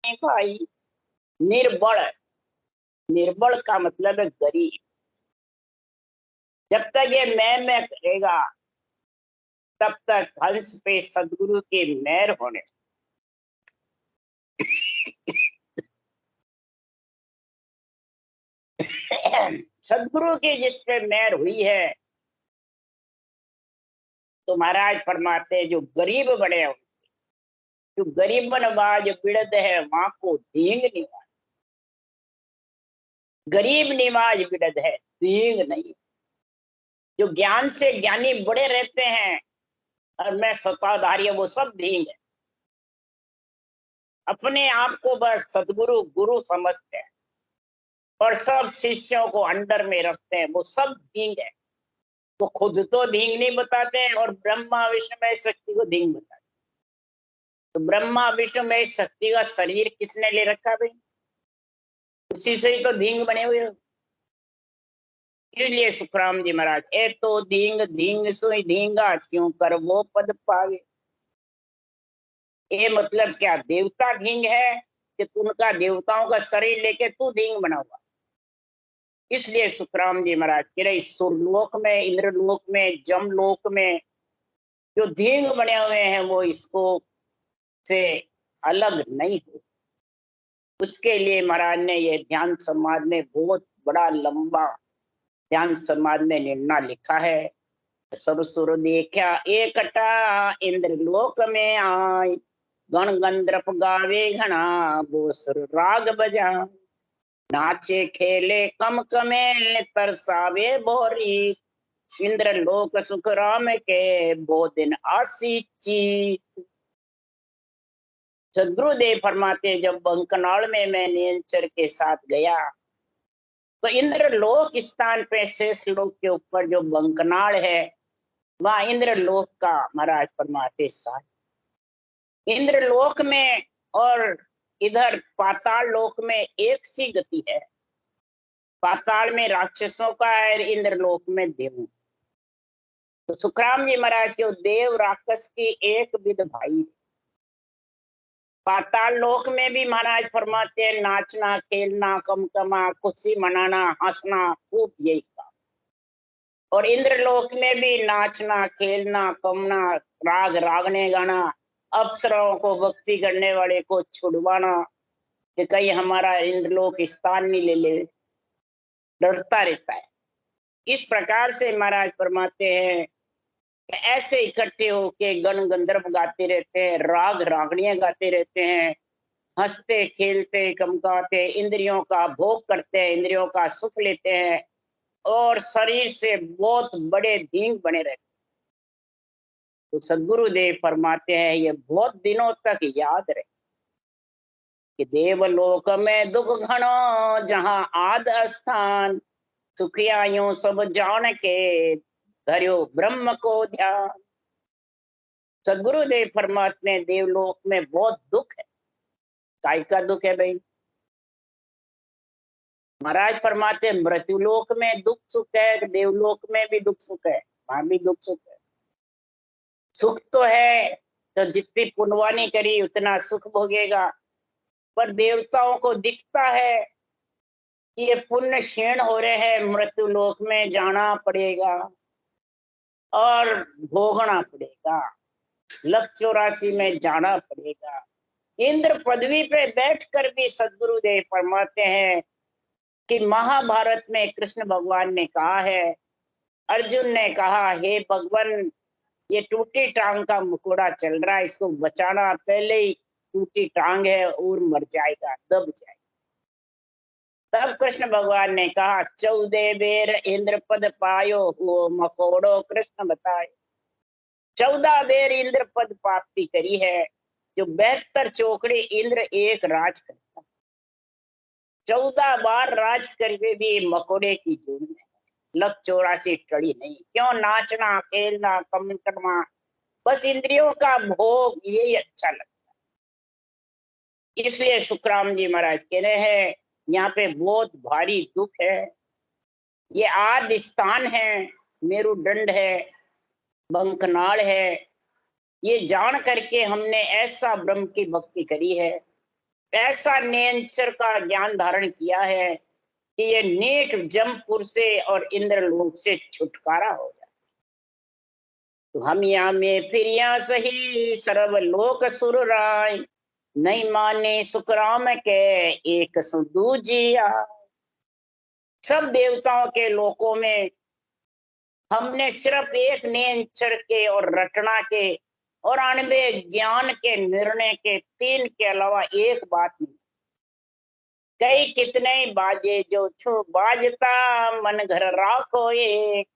भाई निर्बल, निर्बल का मतलब है गरीब। जब तक ये मैं करेगा तब तक हंस पे सदगुरु की मेहर होने। सदगुरु की जिस पे मेहर हुई है तो महाराज फरमाते जो गरीब बड़े हो, जो गरीब नवाज बिड़द है वहां को दींग निवाज। गरीब निवाज बिड़द है, दींग नहीं। जो ज्ञान से ज्ञानी बड़े रहते हैं और मैं सत्ताधारी वो सब दींग है। अपने आप को बस सदगुरु गुरु समझते हैं और सब शिष्यों को अंडर में रखते हैं, वो सब दींग है। वो खुद तो दींग नहीं बताते हैं और ब्रह्मा विष्णु महेश शक्ति को दींग बताते। तो ब्रह्मा विष्णु महेश शक्ति का शरीर किसने ले रखा भाई? उसी से ही तो दींग बने हुए हो। इसलिए सुखराम जी महाराज ए तो दींग दींग सुई दींगा क्यों कर वो पद पावे। ये मतलब क्या देवता दींग है कि उनका देवताओं का शरीर लेके तू दींग बना हुआ। इसलिए सुखराम जी महाराज कह रहे सुरलोक में, इंद्रलोक में, जमलोक में जो दींग बने हुए हैं वो इसको से अलग नहीं हो। उसके लिए महाराज ने ये ध्यान समाज में बहुत बड़ा लंबा ध्यान समाज में निर्णय लिखा है। सुर देखा एकटा इंद्रलोक में आय, गण गंधर्व गावे घना वो सुर राग बजा। नाचे खेले कम कमे तरसावे बोरी, इंद्र लोक सुख राम के वो दिन आसी चीत। सदगुरुदेव फरमाते जब बंकनाल में मैं नियंचर के साथ गया तो इंद्र लोक स्थान पे शेष लोक के ऊपर जो बंकनाल है वहां इंद्र लोक का महाराज फरमाते साथ इंद्र लोक में और इधर पाताल लोक में एक सी गति है। पाताल में राक्षसों का है, इंद्र लोक में देवों। तो सुखराम जी महाराज के देव राक्षस की एक विध भाई। पाताल लोक में भी महाराज फरमाते हैं नाचना खेलना कमकमा खुशी मनाना हंसना खूब यही का। और इंद्रलोक में भी नाचना खेलना कमना राग रागने गाना, अप्सराओं को भक्ति करने वाले को छुड़वाना कि कहीं हमारा इंद्रलोक स्थान नहीं ले ले, डरता रहता है। इस प्रकार से महाराज फरमाते हैं ऐसे इकट्ठे होके गण गंधर्व गाते रहते हैं, राग रागड़ियां गाते रहते हैं, हंसते खेलते कमकाते इंद्रियों का भोग करते हैं, इंद्रियों का सुख लेते हैं और शरीर से बहुत बड़े दींग बने रहते हैं। तो सदगुरुदेव फरमाते हैं ये बहुत दिनों तक याद रहे कि देवलोक में दुख घनो जहां आद स्थान, सुखियायों सब जान के धर्यो ब्रह्म को ध्यान। सदगुरुदेव फरमाते हैं देवलोक में बहुत दुख है। काय का दुख है भाई? महाराज फरमाते हैं मृत्युलोक में दुख सुख है, देवलोक में भी दुख सुख है, वहां भी दुख सुख है। सुख तो है तो जितनी पुण्यवानी करी उतना सुख भोगेगा, पर देवताओं को दिखता है कि ये पुण्य क्षीण हो रहे हैं, मृत्यु लोक में जाना पड़ेगा और भोगना पड़ेगा, लक्ष्य 84 में जाना पड़ेगा। इंद्र पदवी पे बैठकर भी सदगुरुदेव फरमाते हैं कि महाभारत में कृष्ण भगवान ने कहा है, अर्जुन ने कहा हे भगवान ये टूटी टांग का मुकोड़ा चल रहा है, इसको बचाना, पहले ही टूटी टांग है और मर जाएगा, दब जाएगा। तब कृष्ण भगवान ने कहा 14 बेर इंद्र पद पायो वो मकोड़ो कृष्ण बताए। 14 बेर इंद्र पद प्राप्ति करी है, जो 72 चौकड़े इंद्र एक राज करता, 14 बार राज करके भी मकोड़े की जून में लक्ष्य 84 टड़ी नहीं। क्यों? नाचना खेलना कम करना, बस इंद्रियों का भोग यही अच्छा लगता है। इसलिए सुखराम जी महाराज कह रहे हैं यहाँ पे बहुत भारी दुख है। ये आदि स्थान है, मेरुदंड है, बंकनाल है, ये जान करके हमने ऐसा ब्रह्म की भक्ति करी है ऐसा नियंचर का ज्ञान धारण किया है कि ये नेक जमपुर से और इंद्रलोक से छुटकारा हो जाए। तो हम यहाँ में फिर यहाँ सही सर्वलोक सुर राय, नहीं माने सुखराम के एक दूजिया। सब देवताओं के लोकों में हमने सिर्फ एक नियंचर के और रटना के और अनबे ज्ञान के निर्णय के तीन के अलावा एक बात नहीं। कई कितने बाजे जो छो बाजता मन घर राखो एक।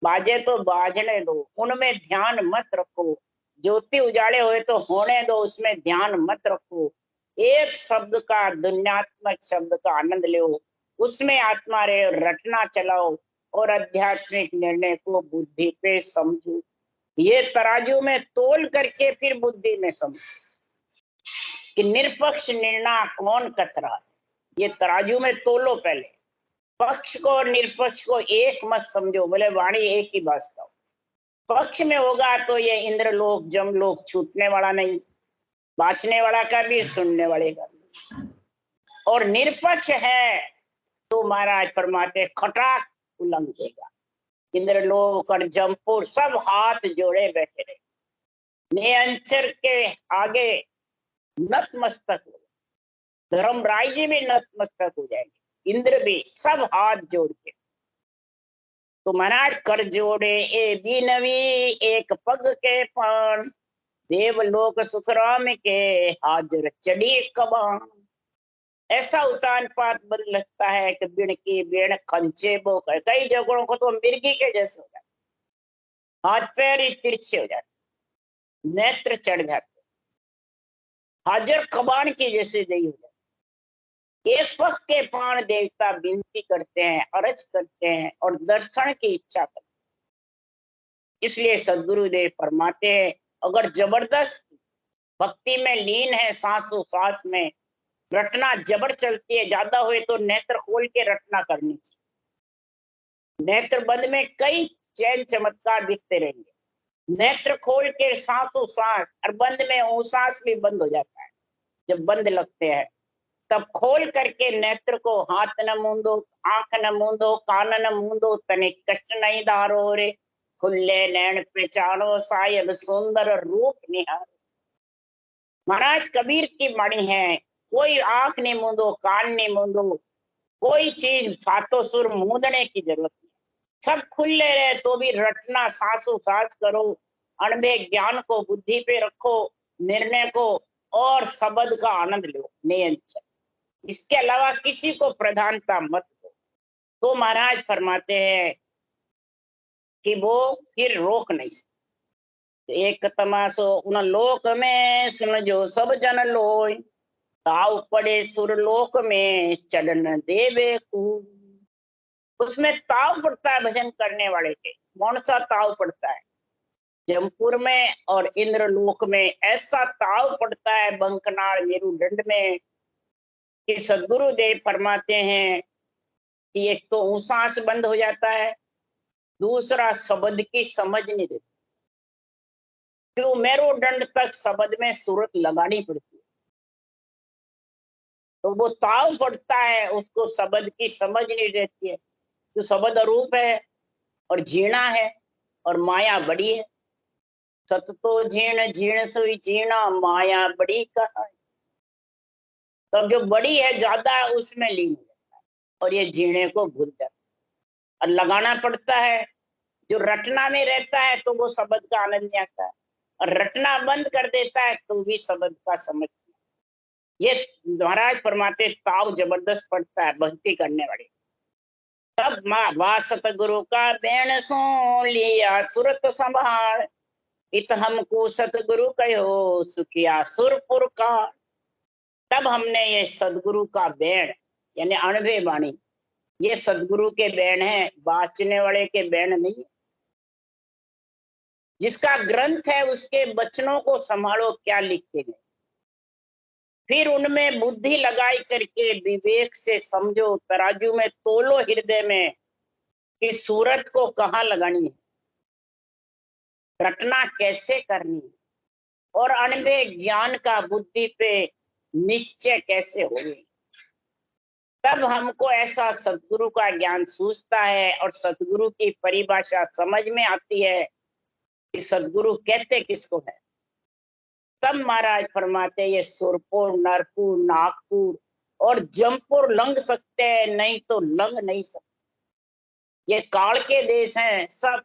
बाजे तो बाजने दो, उनमें ध्यान मत रखो। ज्योति उजाड़े हुए तो होने दो, उसमें ध्यान मत रखो। एक शब्द का, दुन्यात्मक शब्द का आनंद लो, उसमें आत्मा रहे, रटना चलाओ और आध्यात्मिक निर्णय को बुद्धि पे समझो। ये तराजू में तोल करके फिर बुद्धि में समझो कि निरपक्ष निर्णय कौन कतरा है। ये तराजू में तोलो, पहले पक्ष को और निरपक्ष को एक मत समझो। बोले वाणी एक ही वास्तव, पक्ष में होगा तो ये इंद्रलोक जमलोक छूटने वाला नहीं, बाँचने वाला का भी, सुनने वाले का भी। और निरपक्ष है तो महाराज फरमाते खटाक उल्लंघेगा। इंद्रलोक और जमपुर सब हाथ जोड़े बैठे रहे, नियंचर के आगे नतमस्तक हो, धर्मराय जी भी नतमस्तक हो जाएंगे, इंद्र भी, सब हाथ जोड़ के। तो महाराज कर जोड़े ए बीनवी एक पग के पान, देवलोक सुखराम के हाजर चढ़ी कबान। ऐसा उतान पात बन लगता है कि बिण की बिण खंचे बो कर। कई जगहों को तो मिर्गी के जैसे हो जाते, हाथ पैर ही तिरछे हो जाते, नेत्र चढ़ जाते, हाजर कबान की जैसे दही हो जाती। एक पग के पान देवता विनती करते हैं, अर्ज करते हैं और दर्शन की इच्छा करते हैं। इसलिए सदगुरुदेव फरमाते हैं अगर जबरदस्त भक्ति में लीन है, सांसों सांस में रटना जबर चलती है, ज्यादा हुए तो नेत्र खोल के रटना करनी चाहिए। नेत्र बंद में कई चैन चमत्कार दिखते रहेंगे। नेत्र खोल के सांसों सांस, और बंद में वो सांस भी बंद हो जाता है। जब बंद लगते हैं तब खोल करके नेत्र को, हाथ न मूंदो, आंख न मूंदो, कान न मूंदो, तनिक कष्ट नहीं धारो रे, खुले नैन पहचानो साहिब सुंदर रूप निहारो। महाराज कबीर की वाणी है, कोई आंख नहीं मूंदो, कान नहीं मूंदो, कोई चीज सातों सुर मूंदने की जरूरत नहीं, सब खुले रहे तो भी रटना, सांसों सांस करो, अणबे ज्ञान को बुद्धि पे रखो, निर्णय को, और शब्द का आनंद लो नियंत्रण। इसके अलावा किसी को प्रधानता मत दो। तो महाराज फरमाते हैं कि वो फिर रोक नहीं सकते। एक तमाशो उन लोक में सुन जो सब जन लोय, ताव पड़े सुरलोक में चढ़न देवे को। उसमें ताव पड़ता है भजन करने वाले के। कौन सा ताव पड़ता है? जमपुर में और इंद्रलोक में ऐसा ताव पड़ता है, बंकनाल मेरुदंड में, कि सदगुरुदेव फरमाते हैं कि एक तो सांस बंद हो जाता है, दूसरा शब्द की समझ नहीं देता, क्यों मेरुदंड तक शब्द में सूरत लगानी पड़ती है। तो वो ताव पड़ता है, उसको शब्द की समझ नहीं रहती है। तो शब्द अरूप है और झीणा है और माया बड़ी है। सत तो झीण झीण सुई झीणा, माया बड़ी कहा। तब जो बड़ी है ज्यादा है उसमें लीन हो जाता है और ये झीणे को भूल जाता है। और लगाना पड़ता है, जो रटना में रहता है तो वो शब्द का आनंद नहीं आता है, और रटना बंद कर देता है तो भी शब्द का समझ। ये महाराज फरमाते ताव जबरदस्त पड़ता है भक्ति करने वाले। तब माँ वा सतगुरु का बेण सो लिया सुरत संभाल, इत हमको सतगुरु कहो सुखिया सुरपुर का। तब हमने ये सदगुरु का बेण यानी अणभे वाणी, ये सदगुरु के बेण है, बाचने वाले के बेण नहीं। जिसका ग्रंथ है उसके वचनों को संभालो क्या लिखते गए, फिर उनमें बुद्धि लगाई करके विवेक से समझो, तराजू में तोलो हृदय में कि सूरत को कहाँ लगानी है, रटना कैसे करनी है, और अनबे ज्ञान का बुद्धि पे निश्चय कैसे होगी। तब हमको ऐसा सतगुरु का ज्ञान सूझता है और सतगुरु की परिभाषा समझ में आती है कि सतगुरु कहते किसको है। तब महाराज फरमाते ये सुरपुर, नरपुर, नागपुर और जमपुर लंघ सकते हैं, नहीं तो लंघ नहीं सकते। ये काल के देश हैं। सब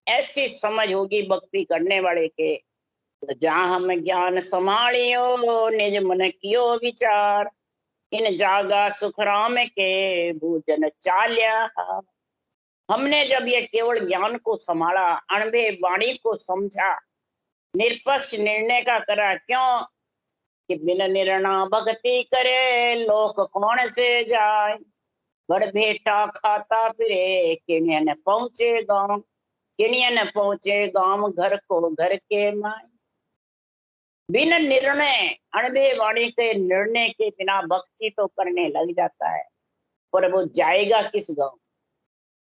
ऐसी समझ होगी भक्ति करने वाले के, तो जहाँ हम ज्ञान संभालियो निज मन कियो विचार, इन जागा सुखराम के भूजन चाल्या। हमने जब ये केवल ज्ञान को संभाला, अणबे वाणी को समझा, निष्पक्ष निर्णय का करा, क्यों कि बिन निर्णय भक्ति करे लोक कौन से जाए, बड़ बेटा खाता फिरे किणिया न पहुंचे गांव, किणिया न पहुंचे गांव घर को घर के माए। बिन निर्णय, अणबे वाणी के निर्णय के बिना भक्ति तो करने लग जाता है, पर वो जाएगा किस गांव।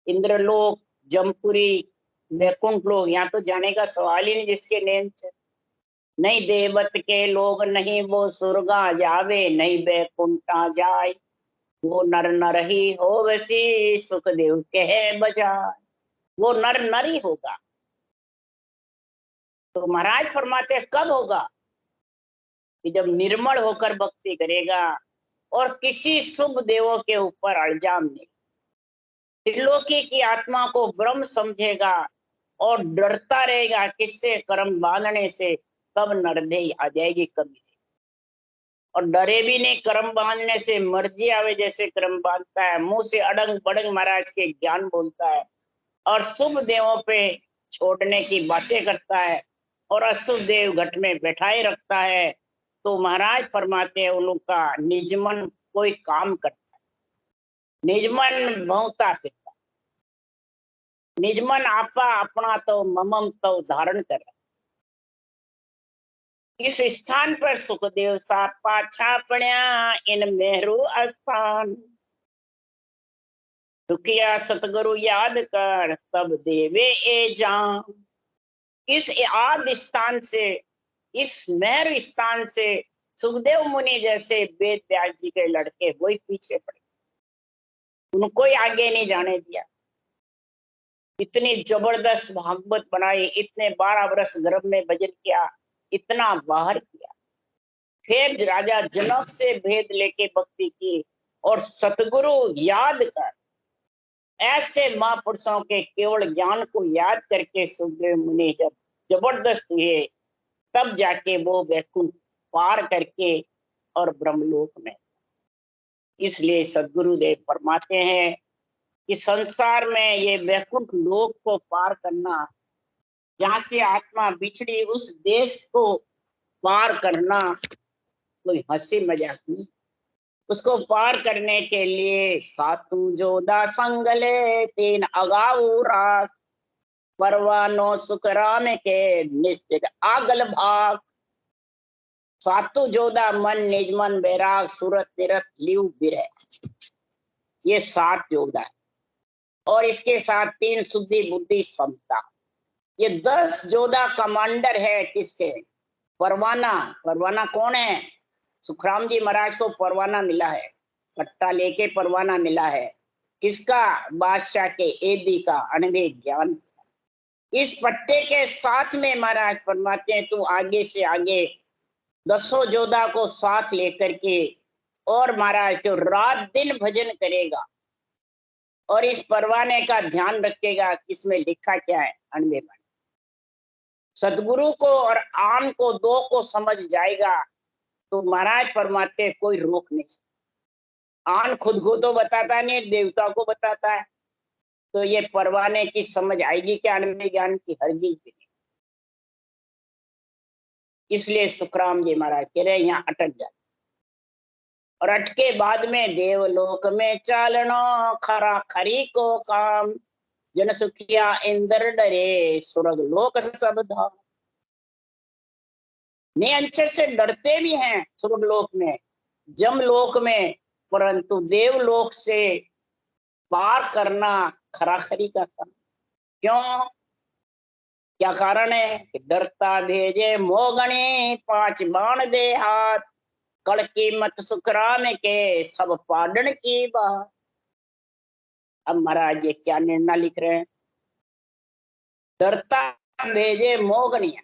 इंद्रलोक, जमपुरी, वैकुंठ लोक, यहाँ तो जाने का सवाल ही नहीं जिसके नेम से। नहीं देवत के लोग, नहीं वो सुरगा जावे, नहीं बैकुंठा जाए, वो नर नर ही हो वैसी सुखदेव कहे बजाय, वो नर नर ही होगा। तो महाराज फरमाते कब होगा कि जब निर्मल होकर भक्ति करेगा और किसी शुभ देवों के ऊपर अल्जाम नहीं, त्रिलोकी की आत्मा को ब्रह्म समझेगा और डरता रहेगा किससे, कर्म बांधने से। कब नरदेही आ जाएगी कभी, और डरे भी नहीं कर्म बांधने से। मर्जी आवे जैसे कर्म बांधता है, मुंह से अड़ंग बड़ंग महाराज के ज्ञान बोलता है और शुभ देवों पे छोड़ने की बातें करता है और अशुभ देव घट में बैठाए रखता है। तो महाराज फरमाते हैं उन लोग का निजमन कोई काम करता है, निजमन भौंता फिरता, निजमन आपा अपना तो ममम तो धारण कर। इस स्थान पर सुखदेव सा पाछा पड़या इन मेहरू स्थान, दुखिया सतगुरु याद कर तब देवे ए जान। इस आदि स्थान से, इस मेहर स्थान से सुखदेव मुनि जैसे वेद व्यास जी के लड़के वही पीछे पड़े, उनको ही आगे नहीं जाने दिया। इतनी जबरदस्त भागवत बनाई, इतने 12 वर्ष गर्भ में भजन किया, इतना बाहर किया, फिर राजा जनक से भेद लेके भक्ति की और सतगुरु याद कर, ऐसे महापुरुषों के केवल ज्ञान को याद करके सुखदेव मुनि जब जबरदस्त हुए, तब जाके वो वैकुंठ पार करके और ब्रह्मलोक में। इसलिए सदगुरुदेव फरमाते हैं कि संसार में ये वैकुंठ लोक को पार करना, जहां से आत्मा बिछड़ी उस देश को पार करना कोई हंसी मजाक नहीं। उसको पार करने के लिए सातु जोदा संगले तीन अगाऊ रात, परवानो सुखराम के निश्चित आगल भाग। सातु जोदा मन निजमन बैराग सूरत तीरथ लिव बिरह, ये 7 योद्धा है। और इसके साथ 3 शुद्धि बुद्धि समता, ये 10 जोधा कमांडर है। किसके? परवाना। परवाना कौन है? सुखराम जी महाराज को परवाना मिला है, पट्टा लेके परवाना मिला है। किसका? बादशाह के, एबी का, अनवे ज्ञान। इस पट्टे के साथ में महाराज फरमाते हैं तू आगे से आगे 10 जोधा को साथ लेकर के और महाराज को रात दिन भजन करेगा और इस परवाने का ध्यान रखेगा। किसमें लिखा क्या है? अनवे में सदगुरु को और आन को, 2 को समझ जाएगा तो महाराज फरमाते कोई रोक नहीं सकता। आन खुद को तो बताता नहीं, देवता को बताता है, तो ये परवाने की समझ आएगी क्या अनवे ज्ञान की? हरगिज भी नहीं। इसलिए सुखराम जी महाराज कह रहे यहाँ अटक जाए, और अटके बाद में देवलोक में चालनो खरा खरी को काम, जन सुखिया इंद्र डरे सुरग लोक सब धाम। नियंचर से डरते भी हैं स्वर्ग लोक में, जम लोक में, परंतु देवलोक से पार करना खराखरी का काम। क्यों? क्या कारण है? कि डरता भेजे मोगणी 5 बाण दे हाथ, कल कीमत सुखराम के सब पाडन की बात। अब महाराज ये क्या निर्णय लिख रहे हैं? डरता भेजे मोगनिया।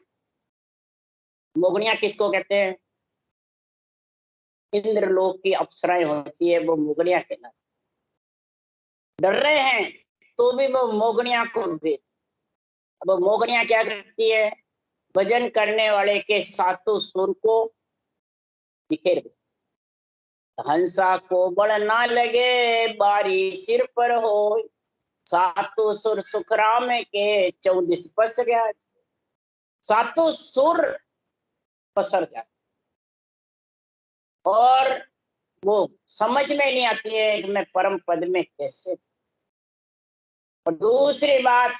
मोगनिया किसको कहते हैं? इंद्रलोक की अप्सराएं होती है, वो मोगनिया कहलाती। डर रहे हैं तो भी वो मोगनिया को भेज। अब मोगनिया क्या करती है? भजन करने वाले के सातों सुर को बिखेर दे। हंसा को बड़ ना लगे बारी सिर पर हो, सातों सुर सुखराम के 14 पस गया। सातों सुर पसर जाते और वो समझ में नहीं आती है कि मैं परम पद में कैसे। और दूसरी बात,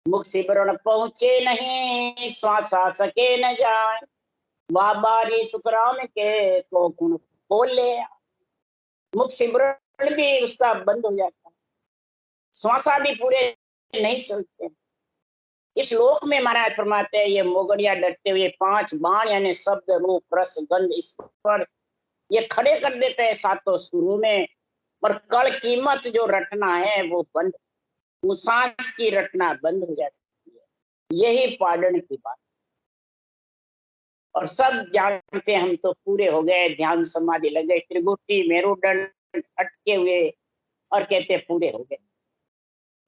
मुख सिमरण पहुंचे नहीं, श्वास आ सके न जाए, वह बारी सुखराम के को गुण बोले। मुख सिमरण भी उसका बंद हो जाता है, श्वासा भी पूरे नहीं चलते। इस लोक में महाराज फरमाते हैं ये मोगनिया डरते हुए 5 बाण यानी शब्द रूप रस गंध स्पर्श ये खड़े कर देते हैं सातों सुरों में। और कल कीमत जो रटना है वो बंद, सांस की रटना बंद हो जाती है। यही पाडन की बात। और सब जानते हम तो पूरे हो गए, ध्यान समाधि लगे, त्रिगुटी मेरुदंड अटके हुए और कहते पूरे हो गए।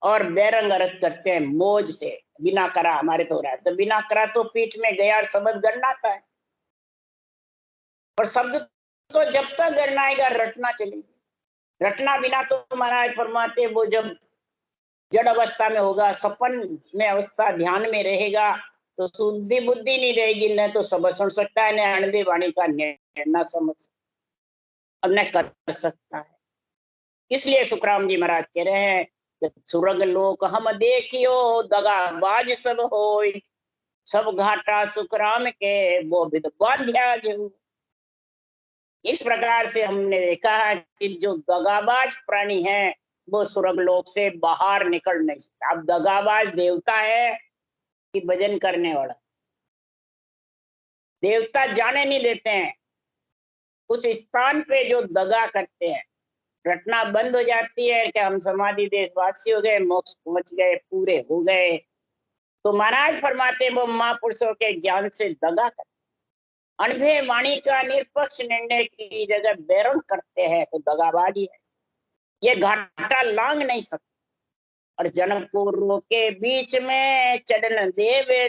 और बेरंग अर्थ करते हैं मौज से, बिना करा हमारे तो हो रहा है, तो बिना करा तो पीठ में गया और शब्द गणनाता है। और शब्द तो जब तक गणनाएगा रटना चलेगी। रटना बिना तो महाराज फरमाते वो जब जड़ अवस्था में होगा, सपन में अवस्था ध्यान में रहेगा तो शुद्धि बुद्धि नहीं रहेगी, न तो सब सुन सकता है, न अणबी वाणी का न समझ और न कर सकता है। इसलिए सुखराम जी महाराज कह रहे हैं कि सुरग लोक हम देखियो दगाबाज सब होय, सब घाटा सुखराम के वो विद बांध्या जो। इस प्रकार से हमने देखा है कि जो दगाबाज प्राणी है वो स्वर्ग लोक से बाहर निकल नहीं सकता। अब दगाबाज देवता है कि भजन करने वाला? देवता जाने नहीं देते हैं। उस स्थान पे जो दगा करते हैं, रटना बंद हो जाती है कि हम समाधि देशवासी हो गए, मोक्ष पहुंच गए, पूरे हो गए, तो महाराज फरमाते वो महापुरुषों के ज्ञान से दगा करते, अनभे वाणी का निरपक्ष निर्णय की जगह बैरण करते हैं तो दगाबाजी है। ये घाटा लांग नहीं सकते। और जनकपुर के बीच में चढ़न देवे